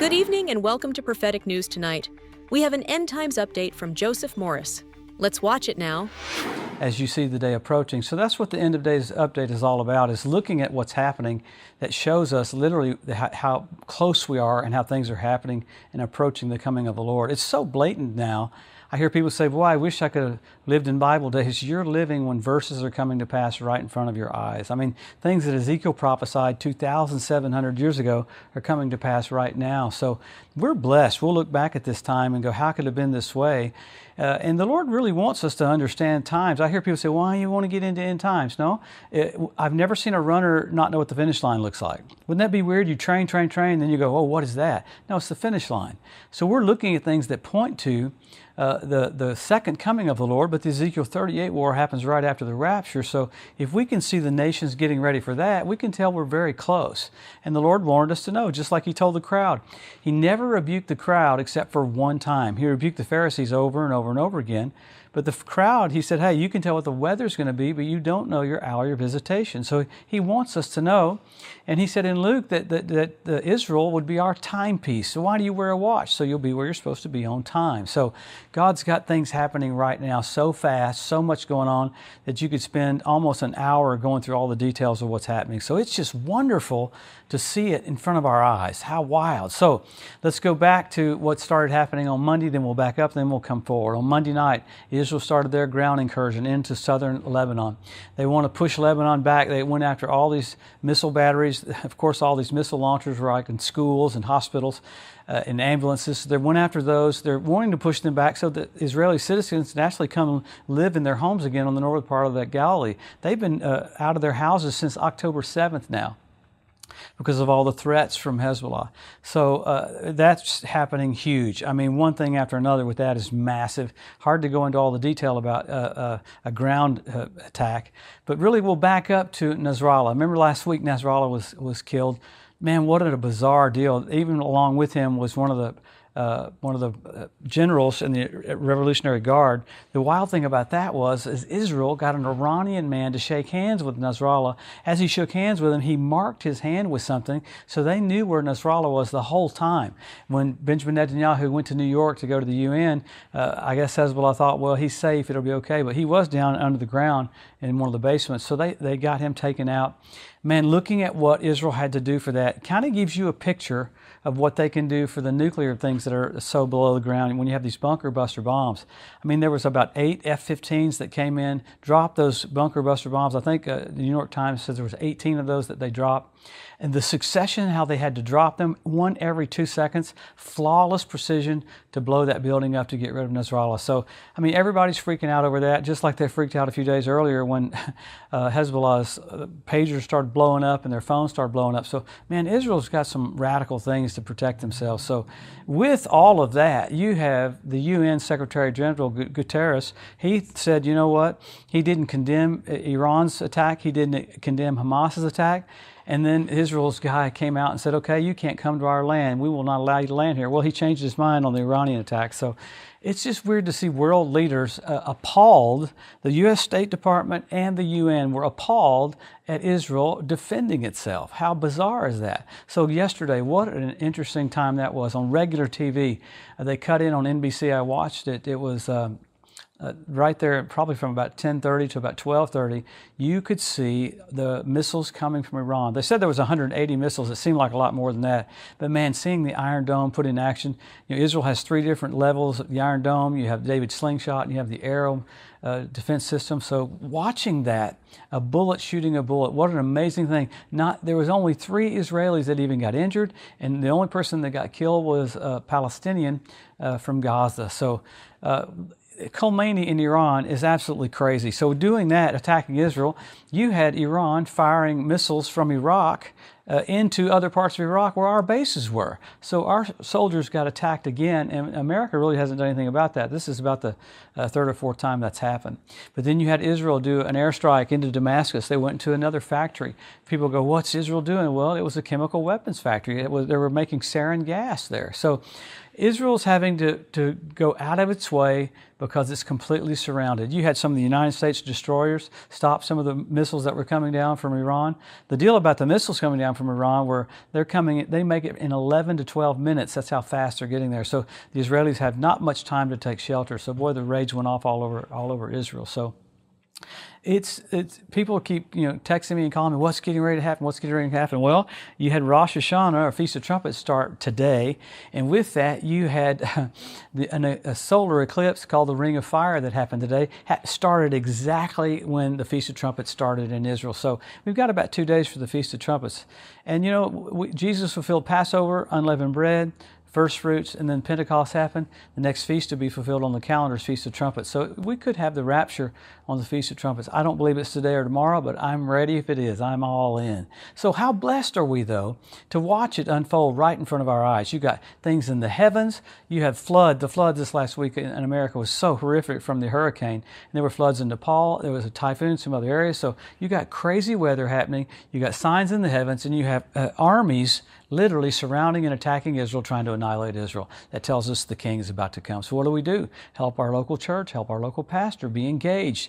Good evening and welcome to Prophetic News Tonight. We have an end times update from Joseph Morris. Let's watch it now. As you see the day approaching. So that's what the end of days update is all about, is looking at what's happening that shows us literally how close we are and how things are happening and approaching the coming of the Lord. It's so blatant now. I hear people say, boy, I wish I could have lived in Bible days. You're living when verses are coming to pass right in front of your eyes. I mean, things that Ezekiel prophesied 2,700 years ago are coming to pass right now. So we're blessed. We'll look back at this time and go, how could it have been this way? And the Lord really wants us to understand times. I hear people say, why do you want to get into end times? No, I've never seen a runner not know what the finish line looks like. Wouldn't that be weird? You train, then you go, oh, what is that? No, it's the finish line. So we're looking at things that point to the second coming of the Lord, but the Ezekiel 38 war happens right after the rapture. So if we can see the nations getting ready for that, we can tell we're very close. And the Lord wanted us to know, just like He told the crowd. He never rebuked the crowd except for one time. He rebuked the Pharisees over and over and over again. But the crowd, He said, hey, you can tell what the weather's going to be, but you don't know your hour, your visitation. So He wants us to know. And He said in Luke that Israel would be our timepiece. So why do you wear a watch? So you'll be where you're supposed to be on time. So God's got things happening right now so fast, so much going on, that you could spend almost an hour going through all the details of what's happening. So it's just wonderful to see it in front of our eyes. How wild. So let's go back to what started happening on Monday, then we'll back up, then we'll come forward. On Monday night, Israel started their ground incursion into southern Lebanon. They want to push Lebanon back. They went after all these missile batteries. Of course, all these missile launchers were like in schools and hospitals, in ambulances. They went after those. They're wanting to push them back so that Israeli citizens can actually come live in their homes again on the northern part of that Galilee. They've been out of their houses since October 7th now, because of all the threats from Hezbollah. So that's happening huge. I mean, one thing after another with that is massive. Hard to go into all the detail about a ground attack. But really, we'll back up to Nasrallah. Remember last week Nasrallah was killed. Man, what a bizarre deal. Even along with him was one of the generals in the Revolutionary Guard. The wild thing about that is Israel got an Iranian man to shake hands with Nasrallah. As he shook hands with him, he marked his hand with something, so they knew where Nasrallah was the whole time. When Benjamin Netanyahu went to New York to go to the UN, I guess Hezbollah thought, well, he's safe, it'll be okay, but he was down under the ground in one of the basements, so they got him taken out. Man, looking at what Israel had to do for that kind of gives you a picture of what they can do for the nuclear things that are so below the ground when you have these bunker buster bombs. I mean, there was about 8 F-15s that came in, dropped those bunker buster bombs. I think the New York Times says there was 18 of those that they dropped. And the succession, how they had to drop them, one every 2 seconds, flawless precision to blow that building up to get rid of Nasrallah. So, I mean, everybody's freaking out over that, just like they freaked out a few days earlier when Hezbollah's pagers started blowing up and their phones started blowing up. So, man, Israel's got some radical things to protect themselves. So, with all of that, you have the UN Secretary General Guterres. He said, you know what? He didn't condemn Iran's attack. He didn't condemn Hamas's attack. And then Israel's guy came out and said, okay, you can't come to our land. We will not allow you to land here. Well, he changed his mind on the Iranian attack. So it's just weird to see world leaders appalled. The U.S. State Department and the UN were appalled at Israel defending itself. How bizarre is that? So yesterday, what an interesting time that was on regular TV. They cut in on NBC. I watched it. It was right there, probably from about 10:30 to about 12:30, you could see the missiles coming from Iran. They said there was 180 missiles. It seemed like a lot more than that. But man, seeing the Iron Dome put in action, Israel has 3 different levels of the Iron Dome. You have David's slingshot, and you have the Arrow defense system. So watching that, a bullet shooting a bullet, what an amazing thing. There was only 3 Israelis that even got injured, and the only person that got killed was a Palestinian from Gaza. So Khomeini in Iran is absolutely crazy. So doing that, attacking Israel, you had Iran firing missiles from Iraq into other parts of Iraq where our bases were. So our soldiers got attacked again, and America really hasn't done anything about that. This is about the 3rd or 4th time that's happened. But then you had Israel do an airstrike into Damascus. They went to another factory. People go, what's Israel doing? Well, it was a chemical weapons factory. They were making sarin gas there. So Israel's having to go out of its way because it's completely surrounded. You had some of the United States destroyers stop some of the missiles that were coming down from Iran. The deal about the missiles coming down from from Iran where they're coming, they make it in 11 to 12 minutes. That's how fast they're getting there. So the Israelis have not much time to take shelter. So boy, the rage went off all over Israel. So it's people keep texting me and calling me, what's getting ready to happen, what's getting ready to happen. Well, you had Rosh Hashanah, or Feast of Trumpets, start today, and with that you had a solar eclipse called the Ring of Fire that happened today, started exactly when the Feast of Trumpets started in Israel. So we've got about 2 days for the Feast of Trumpets. And Jesus fulfilled Passover, unleavened bread, first fruits, and then Pentecost happened. The next feast to be fulfilled on the calendar is Feast of Trumpets. So we could have the rapture on the Feast of Trumpets. I don't believe it's today or tomorrow, but I'm ready if it is. I'm all in. So how blessed are we, though, to watch it unfold right in front of our eyes? You got things in the heavens. You have flood. The flood this last week in America was so horrific from the hurricane. And there were floods in Nepal. There was a typhoon in some other areas. So you got crazy weather happening. You got signs in the heavens, and you have armies literally surrounding and attacking Israel, trying to annihilate Israel. That tells us the king is about to come. So what do? Help our local church, help our local pastor, be engaged.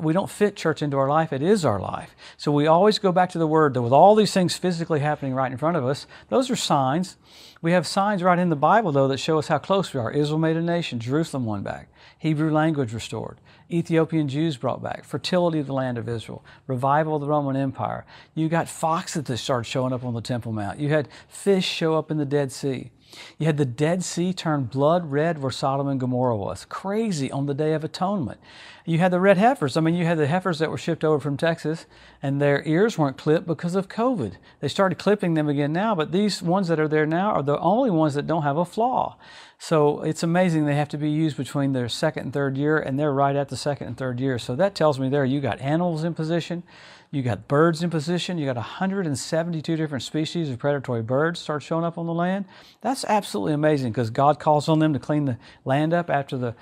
We don't fit church into our life. It is our life. So we always go back to the Word that with all these things physically happening right in front of us, those are signs. We have signs right in the Bible, though, that show us how close we are. Israel made a nation. Jerusalem won back. Hebrew language restored. Ethiopian Jews brought back. Fertility of the land of Israel. Revival of the Roman Empire. You got foxes that started showing up on the Temple Mount. You had fish show up in the Dead Sea. You had the Dead Sea turn blood red where Sodom and Gomorrah was. Crazy on the Day of Atonement. You had the red heifers. I mean, you had the heifers that were shipped over from Texas, and their ears weren't clipped because of COVID. They started clipping them again now, but these ones that are there now are the only ones that don't have a flaw. So it's amazing they have to be used between their second and third year, and they're right at the second and third year. So that tells me there you got animals in position, you got birds in position, you got 172 different species of predatory birds start showing up on the land. That's absolutely amazing because God calls on them to clean the land up after the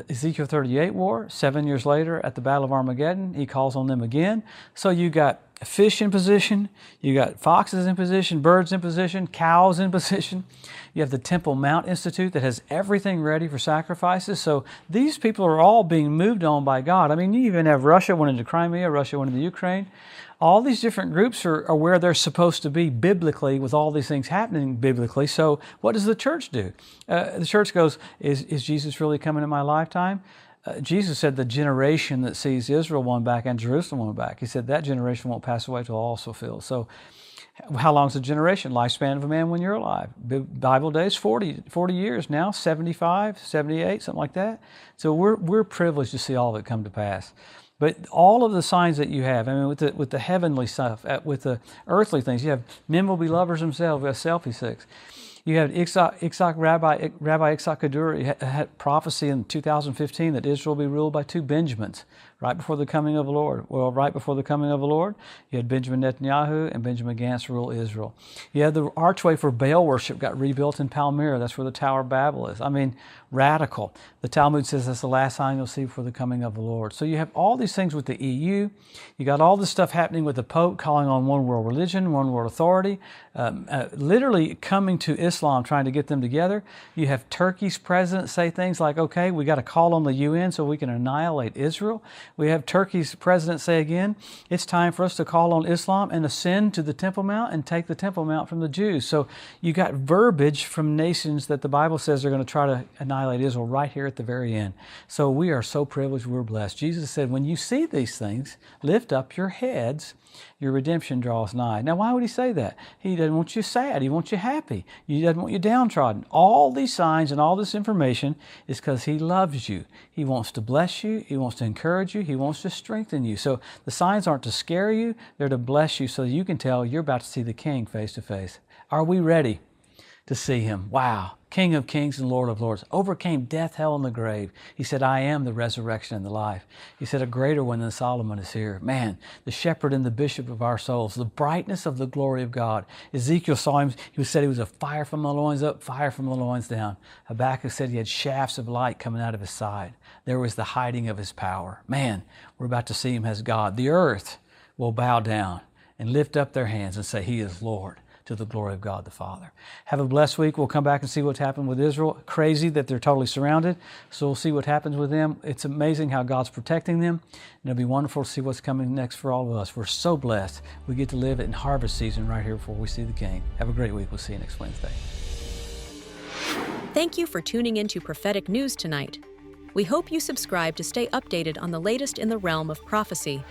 Ezekiel 38 war. 7 years later at the Battle of Armageddon, he calls on them again. So you got fish in position, you got foxes in position, birds in position, cows in position. You have the Temple Mount Institute that has everything ready for sacrifices. So these people are all being moved on by God. I mean, you even have Russia went into Crimea, Russia went into Ukraine. All these different groups are where they're supposed to be biblically with all these things happening biblically. So what does the church do? The church goes, is Jesus really coming in my lifetime? Jesus said the generation that sees Israel won back and Jerusalem won back. He said that generation won't pass away till all is fulfilled. So how long is the generation? Lifespan of a man when you're alive. Bible days, 40 years now, 75, 78, something like that. So we're privileged to see all of it come to pass. But all of the signs that you have, I mean, with the heavenly stuff, with the earthly things, you have men will be lovers themselves, we have selfie sex. You had Rabbi Yitzhak Kaduri had prophecy in 2015 that Israel will be ruled by two Benjamins right before the coming of the Lord. Well, right before the coming of the Lord, you had Benjamin Netanyahu and Benjamin Gantz rule Israel. You had the archway for Baal worship got rebuilt in Palmyra. That's where the Tower of Babel is. I mean, radical. The Talmud says that's the last sign you'll see before the coming of the Lord. So you have all these things with the EU. You got all this stuff happening with the Pope calling on one world religion, one world authority, literally coming to Islam, trying to get them together. You have Turkey's president say things like, okay, we got to call on the UN so we can annihilate Israel. We have Turkey's president say again, it's time for us to call on Islam and ascend to the Temple Mount and take the Temple Mount from the Jews. So you got verbiage from nations that the Bible says are going to try to annihilate Israel right here at the very end. So we are so privileged, we're blessed. Jesus said, when you see these things, lift up your heads, your redemption draws nigh. Now, why would he say that? He doesn't want you sad. He wants you happy. He doesn't want you downtrodden. All these signs and all this information is because he loves you. He wants to bless you. He wants to encourage you. He wants to strengthen you. So the signs aren't to scare you. They're to bless you so you can tell you're about to see the King face to face. Are we ready to see him? Wow. King of kings and Lord of lords, overcame death, hell, and the grave. He said, I am the resurrection and the life. He said, a greater one than Solomon is here. Man, the shepherd and the bishop of our souls, the brightness of the glory of God. Ezekiel saw him, he said he was a fire from the loins up, fire from the loins down. Habakkuk said he had shafts of light coming out of his side. There was the hiding of his power. Man, we're about to see him as God. The earth will bow down and lift up their hands and say, he is Lord. to the glory of God the Father. Have a blessed week. We'll come back and see what's happened with Israel. Crazy that they're totally surrounded. So we'll see what happens with them. It's amazing how God's protecting them. And it'll be wonderful to see what's coming next for all of us. We're so blessed. We get to live in harvest season right here before we see the King. Have a great week. We'll see you next Wednesday. Thank you for tuning in to Prophetic News tonight. We hope you subscribe to stay updated on the latest in the realm of prophecy.